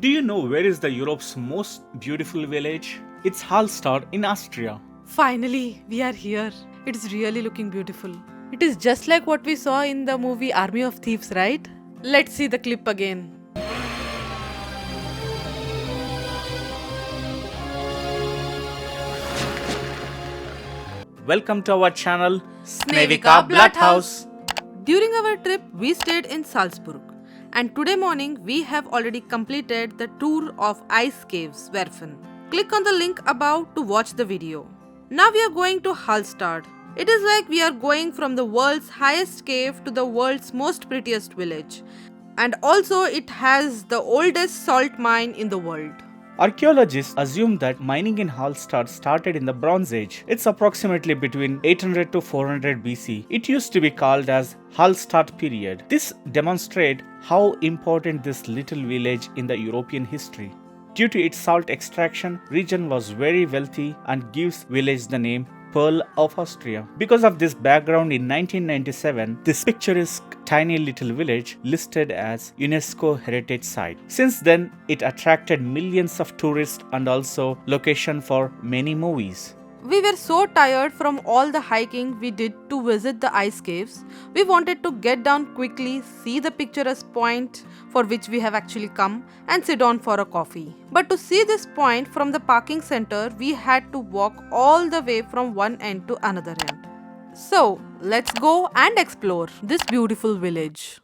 Do you know where is the Europe's most beautiful village? It's Hallstatt in Austria. Finally, we are here. It's really looking beautiful. It is just like what we saw in the movie Army of Thieves, right? Let's see the clip again. Welcome to our channel, Snevika Bloodhouse. During our trip, we stayed in Salzburg. And today morning, we have already completed the tour of Ice Caves, Werfen. Click on the link above to watch the video. Now we are going to Hallstatt. It is like we are going from the world's highest cave to the world's most prettiest village. And also it has the oldest salt mine in the world. Archaeologists assume that mining in Hallstatt started in the Bronze Age. It's approximately between 800 to 400 BC. It used to be called as Hallstatt period. This demonstrates how important this little village in the European history. Due to its salt extraction, region was very wealthy and gives village the name Pearl of Austria. Because of this background, in 1997, this picturesque tiny little village listed as UNESCO Heritage Site. Since then, it attracted millions of tourists and also location for many movies. We were so tired from all the hiking we did to visit the ice caves. We wanted to get down quickly, see the picturesque point for which we have actually come, and sit down for a coffee. But to see this point from the parking center, we had to walk all the way from one end to another end. So, let's go and explore this beautiful village.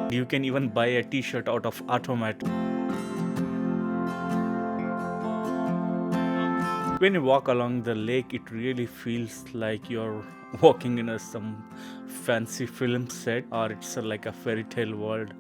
You can even buy a t-shirt out of automat. When you walk along the lake, it really feels like you're walking in some fancy film set, or it's like a fairy tale world.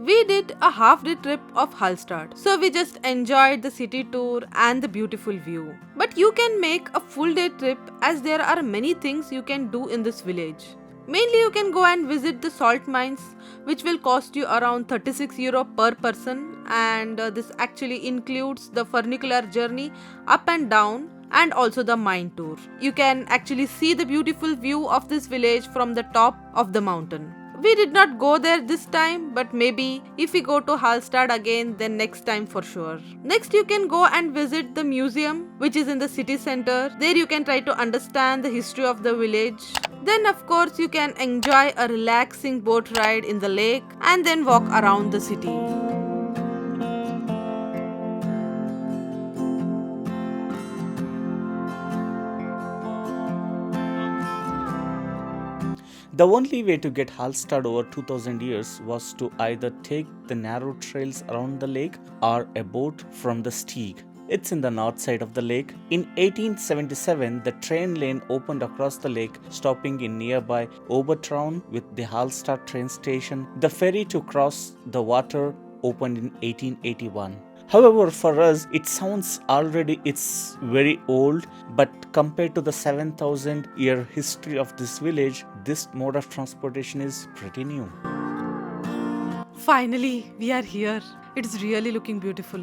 We did a half-day trip of Hallstatt, so we just enjoyed the city tour and the beautiful view. But you can make a full-day trip as there are many things you can do in this village. Mainly you can go and visit the salt mines, which will cost you around 36 euro per person, and this actually includes the funicular journey up and down and also the mine tour. You can actually see the beautiful view of this village from the top of the mountain. We did not go there this time, but maybe if we go to Hallstatt again, then next time for sure. Next, you can go and visit the museum, which is in the city center. There you can try to understand the history of the village. Then of course you can enjoy a relaxing boat ride in the lake and then walk around the city. The only way to get Hallstatt over 2000 years was to either take the narrow trails around the lake or a boat from the Stieg. It's in the north side of the lake. In 1877, the train lane opened across the lake, stopping in nearby Obertraun with the Hallstatt train station. The ferry to cross the water opened in 1881. However, for us, it sounds it's very old, but compared to the 7,000 year history of this village, this mode of transportation is pretty new. Finally, we are here. It's really looking beautiful.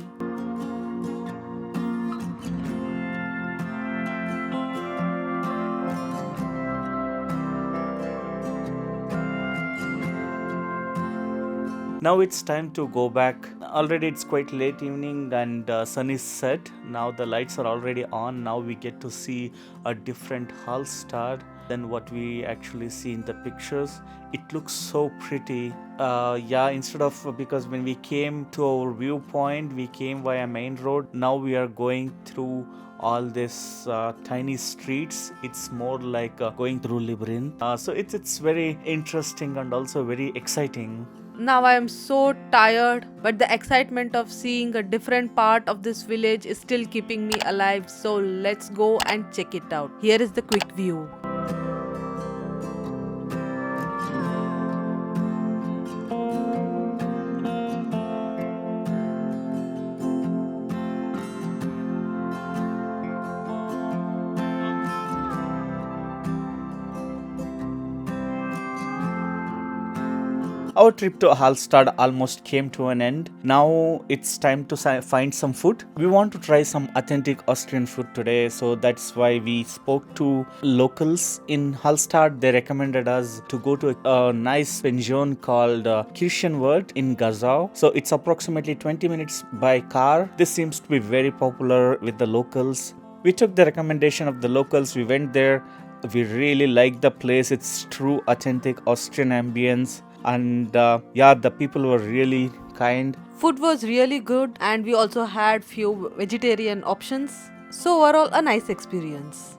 Now it's time to go back. Already it's quite late evening and sun is set. Now the lights are already on. Now we get to see a different Hallstatt than what we actually see in the pictures. It looks so pretty. Instead of, because when we came to our viewpoint, we came via main road. Now we are going through all these tiny streets. It's more like going through labyrinth. So it's very interesting and also very exciting. Now I am so tired, but the excitement of seeing a different part of this village is still keeping me alive. So let's go and check it out. Here is the quick view. Our trip to Hallstatt almost came to an end. Now it's time to find some food. We want to try some authentic Austrian food today, so that's why we spoke to locals in Hallstatt. They recommended us to go to a nice pension called Kirchenwald in Gazau. So it's approximately 20 minutes by car. This seems to be very popular with the locals. We took the recommendation of the locals. We went there. We really liked the place. It's true authentic Austrian ambience. And the people were really kind. Food was really good and we also had few vegetarian options. So overall a nice experience.